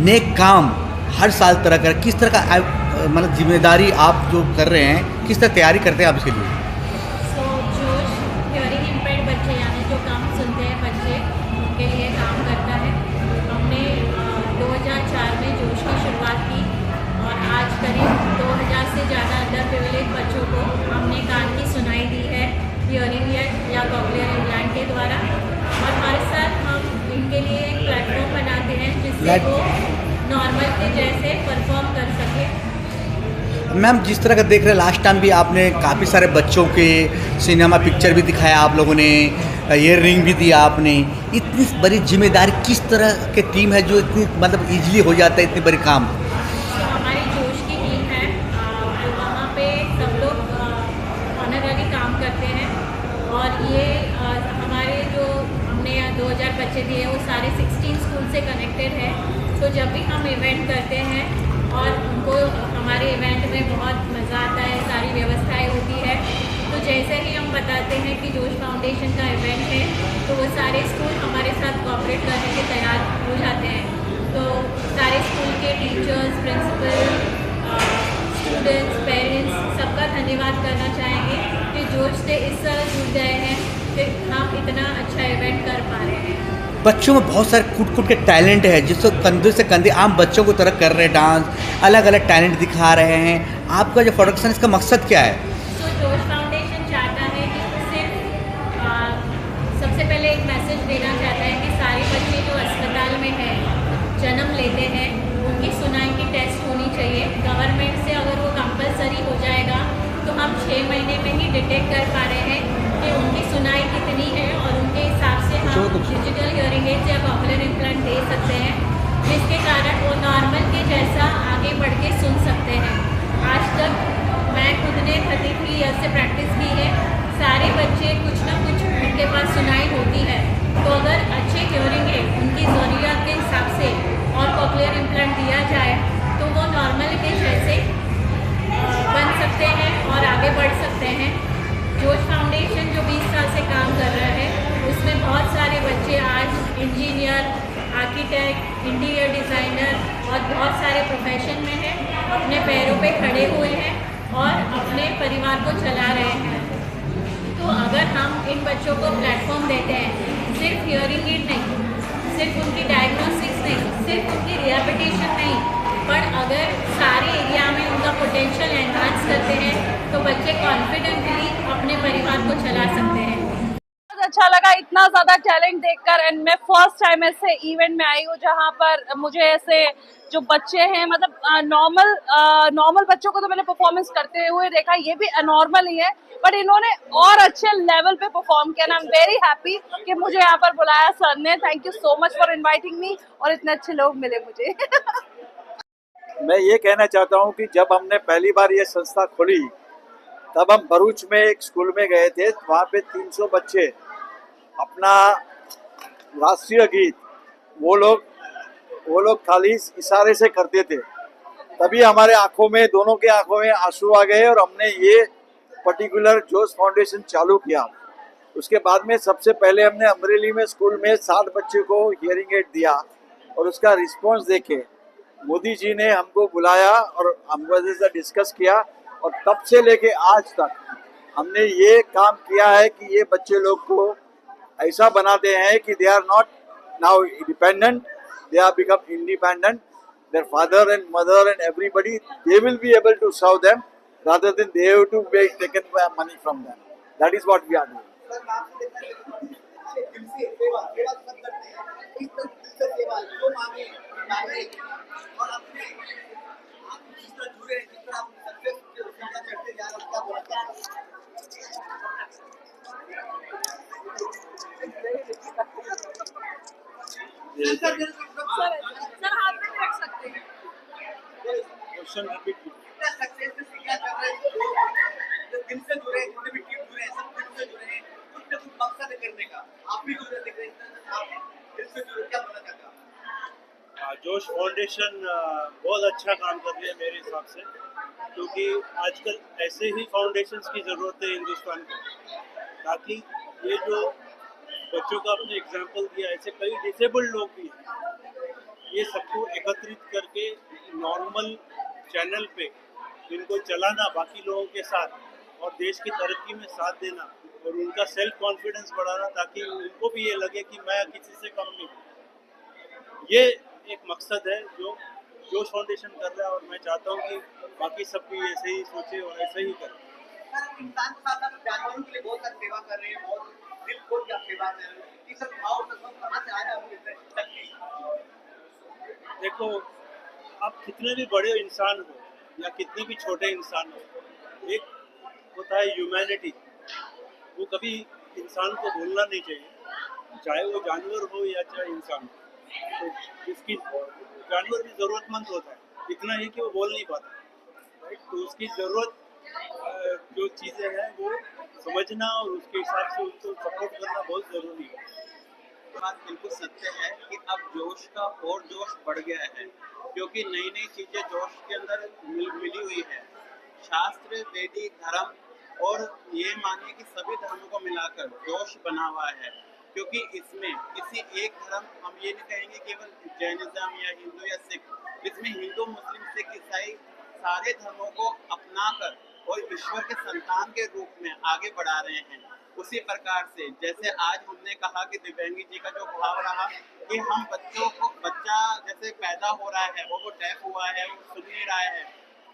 नेक काम हर साल तरह कर, किस तरह का मतलब जिम्मेदारी आप जो कर रहे हैं, किस तरह तैयारी करते हैं आप इसके लिए? सो जोश हियरिंग इम्पेयर्ड बच्चे यानी जो कम सुनते हैं बच्चे, उनके लिए काम करता है। हमने 2004 में जोश की शुरुआत की और आज करीब 2000 से ज़्यादा अंडर प्रिविलेज बच्चों को हमने कान की सुनाई दी है हियरिंग एड या कॉक्लियर इम्प्लांट के द्वारा। और हर साल हम इनके लिए एक प्लेटफॉर्म बनाते हैं जिससे वो नॉर्मल के जैसे परफॉर्म कर सके। मैम, जिस तरह का देख रहे हैं, लास्ट टाइम भी आपने काफ़ी सारे बच्चों के सिनेमा पिक्चर भी दिखाया आप लोगों ने, ईयर रिंग भी दिया आपने। इतनी बड़ी जिम्मेदारी किस तरह के टीम है जो इतनी मतलब इजीली हो जाता है इतनी बड़ी काम? तो हमारी जोश की टीम है, जो वहाँ पे सब लोग ऑनररी काम करते हैं। और ये हमारे जो हमने 2000 बच्चे दिए वो सारे 16 स्कूल से कनेक्टेड है। तो जब भी हम इवेंट करते हैं और उनको हमारे इवेंट में बहुत मज़ा आता है, सारी व्यवस्थाएं होती है। तो जैसे ही हम बताते हैं कि जोश फाउंडेशन का इवेंट है तो वो सारे स्कूल हमारे साथ कोऑपरेट करने के तैयार हो जाते हैं। तो सारे स्कूल के टीचर्स, प्रिंसिपल, स्टूडेंट्स, पेरेंट्स सबका धन्यवाद करना चाहेंगे कि जोश से इस तरह जुड़ गए हैं कि हम इतना अच्छा इवेंट कर पा रहे हैं। बच्चों में बहुत सारे कूट कूट के टैलेंट है जिसको कंधे से कंधे आम बच्चों को तरह कर रहे हैं, डांस अलग अलग टैलेंट दिखा रहे हैं। आपका जो प्रोडक्शन, इसका मकसद क्या है? तो जोश फाउंडेशन चाहता है कि सिर्फ सबसे पहले एक मैसेज देना चाहता है कि सारे बच्चे जो अस्पताल में हैं, जन्म लेते हैं, उनकी सुनाई की टेस्ट होनी चाहिए। गवर्नमेंट से अगर वो कंपलसरी हो जाएगा तो हम 6 महीने में ही डिटेक्ट कर पा रहे हैं कि उनकी सुनाई कितनी है और उनके हिसाब से हम डिजिटल हियरिंग एड्स या कॉक्लियर इम्प्लांट दे सकते हैं, जिसके कारण वो नॉर्मल के जैसा आगे बढ़ के सुन सकते हैं। आज तक मैं खुद ने 33 ईयर से प्रैक्टिस की है। सारे बच्चे कुछ ना कुछ उनके पास सुनाई होती है। तो अगर अच्छे हियरिंग एड उनकी ज़रूरियात के हिसाब से और कॉक्लियर इम्प्लांट दिया जाए तो वो नॉर्मल के जैसे बन सकते हैं और आगे बढ़ सकते हैं। जोश फाउंडेशन जो 20 साल से काम कर रहा है उसमें बहुत सारे बच्चे आज इंजीनियर, आर्किटेक्ट, इंटीरियर डिज़ाइनर और बहुत सारे प्रोफेशन में हैं, अपने पैरों पे खड़े हुए हैं और अपने परिवार को चला रहे हैं। तो अगर हम इन बच्चों को प्लेटफॉर्म देते हैं, सिर्फ हियरिंग एड नहीं, सिर्फ उनकी डायग्नोस्टिक्स नहीं, सिर्फ उनकी रिहैबिलिटेशन नहीं, पर अगर सारे एरिया में उनका पोटेंशियल एनहांस करते हैं तो बच्चे कॉन्फिडेंटली अपने परिवार को चला सकते हैं। बहुत अच्छा लगा इतना ज्यादा टैलेंट देखकर। एंड मैं फर्स्ट टाइम ऐसे इवेंट में आई हूँ जहाँ पर मुझे ऐसे जो बच्चे हैं, मतलब नॉर्मल बच्चों को तो मैंने परफॉर्मेंस करते हुए देखा, ये भी अनॉर्मल ही है, बट इन्होंने और अच्छे लेवल पे परफॉर्म किया। आई एम वेरी हैप्पी कि मुझे यहाँ पर बुलाया सर ने। Thank you so much for inviting me और इतने अच्छे लोग मिले मुझे। मैं ये कहना चाहता हूँ कि जब हमने पहली बार ये संस्था खोली तब हम भरूच में एक स्कूल में गए थे। वहाँ पे 300 बच्चे अपना राष्ट्रीय गीत वो लोग खाली इशारे से करते थे। तभी हमारे आंखों में, दोनों के आंखों में आंसू आ गए और हमने ये पर्टिकुलर जोश फाउंडेशन चालू किया। उसके बाद में सबसे पहले हमने अमरेली में स्कूल में 60 बच्चे को हियरिंग एड दिया और उसका रिस्पॉन्स देखे मोदी जी ने हमको बुलाया और हमको जैसे डिस्कस किया और तब से लेके आज तक हमने ये काम किया है कि ये बच्चे लोग को ऐसा बनाते हैं कि they are not now dependent, they are become independent. Their father and mother and everybody, they will be able to serve them rather than they have to be taken money from them. That is what we are doing. Sir हाथ में रख सकते हैं। Question repeat. जो दिल से जुड़े, जितने भी टीम जुड़े हैं, सब दिल से जुड़े हैं, कुछ न कुछ मकसद है करने का। आप भी जुड़े दिख रहे हैं, आप दिल से जुड़े, क्या बोलना चाहते हैं? जोश फाउंडेशन बहुत अच्छा काम कर रही है मेरे हिसाब से, क्योंकि आजकल ऐसे ही फाउंडेशंस की ज़रूरत है हिंदुस्तान को, ताकि ये जो बच्चों का आपने एग्जाम्पल दिया, ऐसे कई डिसेबल्ड लोग भी हैं ये सबको एकत्रित करके नॉर्मल चैनल पे इनको चलाना बाकी लोगों के साथ और देश की तरक्की में साथ देना और उनका सेल्फ कॉन्फिडेंस बढ़ाना, ताकि उनको भी ये लगे कि मैं किसी से कम नहीं हूँ। ये एक मकसद है जो जोश फाउंडेशन कर रहा है, और मैं चाहता हूँ कि बाकी सब भी ऐसे ही सोचे और ऐसे ही करें। सर, इंसान के साथ साथ जानवरों के लिए बहुत सारी सेवा कर रहे हैं, बहुत दिल खोल के आप सेवा कर रहे हैं। ये सब भाव कहाँ से आया आपके तक की? देखो, आप कितने भी बड़े इंसान हो या कितने भी छोटे इंसान हो, एक होता है ह्यूमैनिटी, वो कभी इंसान को भूलना नहीं चाहिए, चाहे वो जानवर हो या चाहे इंसान हो। तो जिसकी जानवर भी ज़रूरतमंद होता है, इतना ही कि वो बोल नहीं पाता, राइट? तो उसकी ज़रूरत जो चीज़ें हैं वो समझना और उसके हिसाब से उसको सपोर्ट करना बहुत ज़रूरी है। बात बिल्कुल सत्य है कि अब जोश का और जोश बढ़ गया है, क्योंकि नई नई चीजें जोश के अंदर मिली हुई है। शास्त्र, वैदिक धर्म और ये मानिए कि सभी धर्मों को मिलाकर जोश बना हुआ है, क्योंकि इसमें किसी एक धर्म, हम ये नहीं कहेंगे केवल जैनिज्म या हिंदू या सिख, इसमें हिंदू, मुस्लिम, सिख, ईसाई सारे धर्मों को अपनाकर और ईश्वर के संतान के रूप में आगे बढ़ा रहे हैं। उसी प्रकार से जैसे आज हमने कहा कि दिव्यांगी जी का जो भाव रहा कि हम बच्चों को, बच्चा जैसे पैदा हो रहा है वो डेफ हुआ है, वो सुन नहीं रहा है,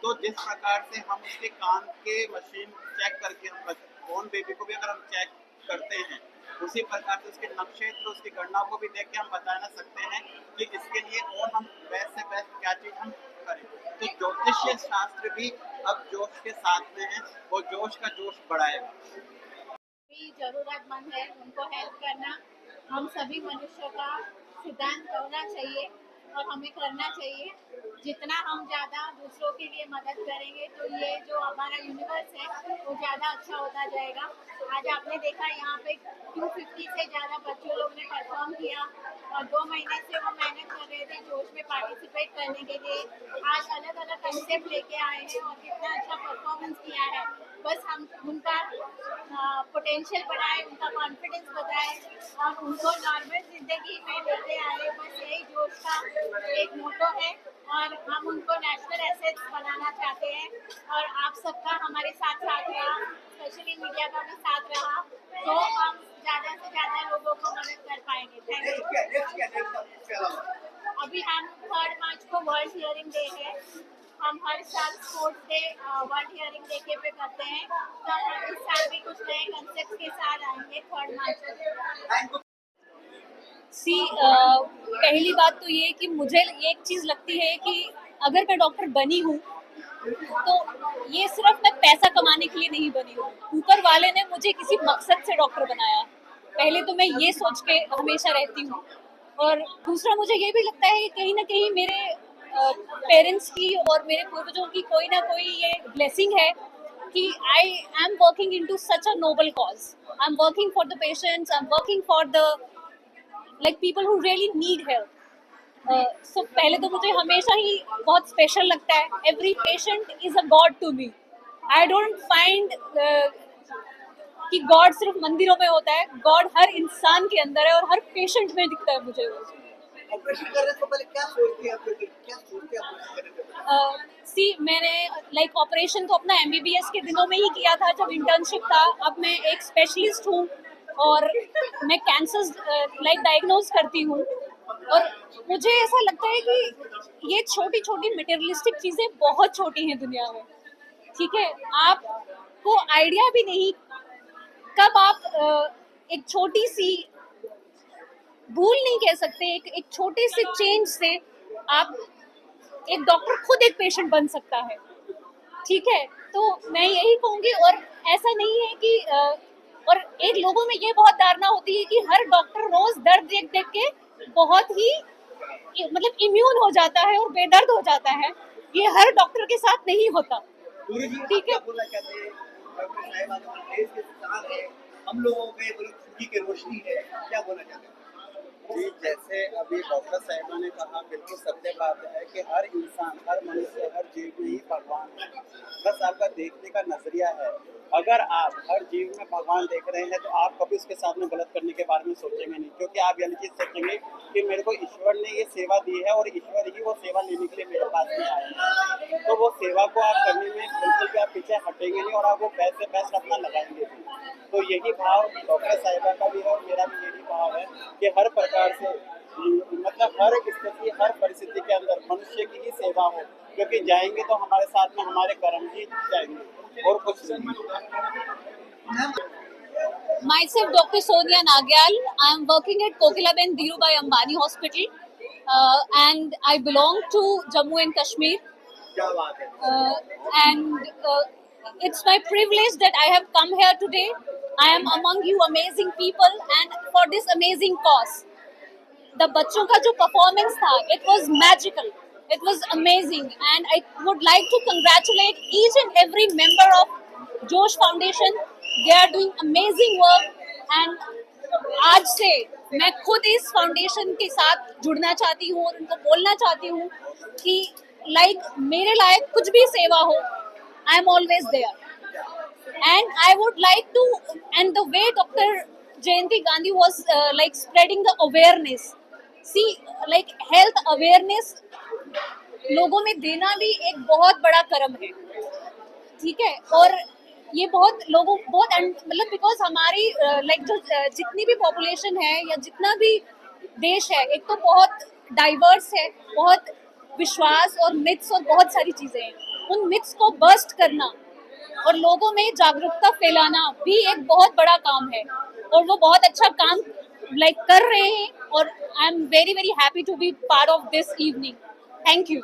तो जिस प्रकार से हम उसके कान के मशीन चेक करके हम बॉर्न बेबी को भी अगर हम चेक करते हैं, उसी प्रकार से उसके नक्षत्र, उसकी गणना को भी देख के हम बता ना सकते हैं कि इसके लिए और हम बेस्ट से बेस्ट क्या चीज हम करें। तो ज्योतिषीय शास्त्र भी अब जोश के साथ में है और जोश का जोश बढ़ाएगा। भी जरूरतमंद है उनको हेल्प करना हम सभी मनुष्यों का सिद्धांत होना चाहिए और हमें करना चाहिए। जितना हम ज़्यादा दूसरों के लिए मदद करेंगे तो ये जो हमारा यूनिवर्स है वो ज़्यादा अच्छा होता जाएगा। आज आपने देखा यहाँ पे 250 से ज़्यादा बच्चों लोग ने परफॉर्म किया और 2 महीने से वो मेहनत कर रहे थे जोश में पार्टिसिपेट करने के लिए। आज अलग अलग कंसेप्ट लेके आए हैं और कितना अच्छा परफॉर्मेंस किया है। बस हम उनका पोटेंशियल बढ़ाएं, उनका कॉन्फिडेंस बढ़ाएं और उनको नॉर्मल जिंदगी में लेते आए। बस यही जोश का एक मोटो है और हम उनको नेशनल एसेट्स बनाना चाहते हैं और आप सबका हमारे साथ साथ रहा, स्पेशली मीडिया का भी साथ रहा, तो हम ज़्यादा से ज़्यादा लोगों को मदद कर पाएंगे। Thank you. अभी हम 3 मार्च को वर्ल्ड हियरिंग डे है। हम हर साल sports day world hearing day के पे करते हैं, तो हम इस साल भी कुछ नए कंसेप्ट के साथ आएंगे 3 मार्च को। पहली बात तो ये कि मुझे एक चीज़ लगती है कि अगर मैं डॉक्टर बनी हूँ तो ये सिर्फ मैं पैसा कमाने के लिए नहीं बनी हूँ। ऊपर वाले ने मुझे किसी मकसद से डॉक्टर बनाया, पहले तो मैं ये सोच के हमेशा रहती हूँ। और दूसरा मुझे ये भी लगता है कि कहीं ना कहीं मेरे पेरेंट्स की और मेरे पूर्वजों की कोई ना कोई ये ब्लेसिंग है कि I am working into such a noble cause. I am working for the patients, I am working for the like people who really need help. So पहले तो मुझे हमेशा ही बहुत स्पेशल लगता है। Every patient is a god to me. I don't find कि God सिर्फ मंदिरों में होता है। गॉड हर इंसान के अंदर है और हर पेशेंट में दिखता है मुझे वो। ऑपरेशन करने से पहले क्या सोचती है आपके, क्या सोचते हैं ऑपरेशन करने से पहले? मैंने ऑपरेशन तो अपना MBBS के दिनों में ही किया था जब इंटर्नशिप था। अब मैं एक स्पेशलिस्ट हूँ और मैं कैंसर डायग्नोज करती हूँ और मुझे ऐसा लगता है कि ये छोटी छोटी मटेरियलिस्टिक चीज़ें बहुत छोटी हैं दुनिया में। ठीक है, आपको आइडिया भी नहीं कब आप एक छोटी सी भूल नहीं कह सकते, एक छोटे से चेंज से आप एक डॉक्टर खुद एक पेशेंट बन सकता है। ठीक है, तो मैं यही कहूँगी। और ऐसा नहीं है कि और एक लोगों में ये बहुत धारणा होती है कि हर डॉक्टर रोज दर्द देख देख के बहुत ही मतलब इम्यून हो जाता है और बेदर्द हो जाता है। ये हर डॉक्टर के साथ नहीं होता। ठीक है, बोलना चाहते हैं डॉक्टर साहिबा, देश के किसान है, हम लोगों के जिंदगी की रोशनी है, क्या बोलना चाहते हैं? जी, जैसे अभी डॉक्टर साहिबा ने कहा, बिल्कुल सत्य बात है कि हर इंसान, हर मनुष्य, हर जीव में ही भगवान है। बस आपका देखने का नजरिया है अगर आप हर जीव में भगवान देख रहे हैं तो आप कभी उसके साथ में गलत करने के बारे में सोचेंगे नहीं, क्योंकि आप यही चीज़ सोचेंगे कि मेरे को ईश्वर ने ये सेवा दी है और ईश्वर ही वो सेवा लेने के लिए मेरे पास में आए हैं। तो वो सेवा को आप करने में बिल्कुल भी आप पीछे हटेंगे नहीं और आप वो बेस्ट से बेस्ट अपना लगाएंगे भी। तो यही भाव डॉक्टर साहिबा का भी है और मेरा भी यही भाव है कि हर प्रकार से मतलब हर स्थिति हर परिस्थिति के अंदर मनुष्य की ही सेवा हो, क्योंकि जाएंगे तो हमारे साथ में हमारे कर्म ही जाएंगे और कुछ नहीं। Myself, Dr. Sonia Nagyal. I am working at Kokilaben Dhirubhai Ambani Hospital, and I belong to Jammu and Kashmir. क्या बात है। And it's my privilege that I have come here today. I am among you amazing people, and for this amazing cause. The बच्चों का जो performance था, it was magical. It was amazing, and I would like to congratulate each and every member of Josh Foundation. They are doing amazing work, and आज से मैं खुद इस foundation के साथ जुड़ना चाहती हूँ और उनको बोलना चाहती हूँ कि मेरे लायक कुछ भी सेवा हो, I am always there. And I would like to, and the way Dr. Jayanti Gandhi was spreading the awareness. See, health awareness लोगों में देना भी एक बहुत बड़ा कर्म है, ठीक है। और ये बहुत लोगों मतलब बिकॉज हमारी जो जितनी भी पॉपुलेशन है या जितना भी देश है, एक तो बहुत डाइवर्स है, बहुत विश्वास और मिथ्स और बहुत सारी चीजें हैं। उन मिथ्स को बस्ट करना और लोगों में जागरूकता फैलाना भी एक बहुत बड़ा काम है, और वो बहुत अच्छा काम कर रहे हैं, और I am very very happy to be part of this evening. Thank you.